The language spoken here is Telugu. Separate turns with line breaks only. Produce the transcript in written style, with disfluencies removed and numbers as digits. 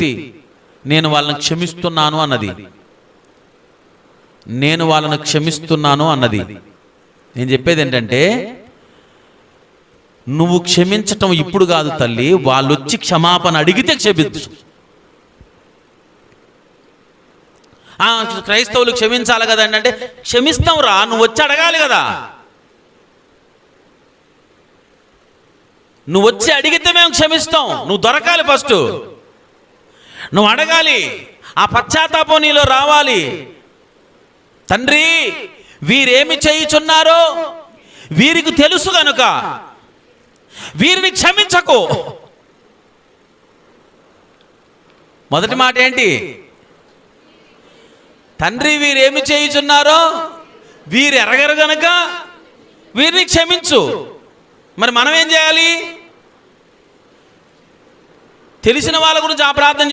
వ్యక్తి నేను వాళ్ళని క్షమిస్తున్నాను అన్నది. నేను వాళ్ళను క్షమిస్తున్నాను అన్నది. నేను చెప్పేది ఏంటంటే, నువ్వు క్షమించటం ఇప్పుడు కాదు తల్లి, వాళ్ళు వచ్చి క్షమాపణ అడిగితే క్షమించు. క్రైస్తవులు క్షమించాలి కదండి అంటే, క్షమిస్తాం రా, నువ్వు వచ్చి అడగాలి కదా. నువ్వు వచ్చి అడిగితే మేము క్షమిస్తాం. నువ్వు దొరకాలి, ఫస్ట్ నువ్వు అడగాలి, ఆ పశ్చాత్తాపం నీలో రావాలి. తండ్రి, వీరేమి చేయుచున్నారో వీరికి తెలుసు గనుక వీరిని క్షమించకు. మొదటి మాట ఏంటి? తండ్రి, వీరేమి చేయుచున్నారో వీరు ఎరగరు గనుక వీరిని క్షమించు. మరి మనం ఏం చేయాలి? తెలిసిన వాళ్ళ గురించి ఆ ప్రార్థన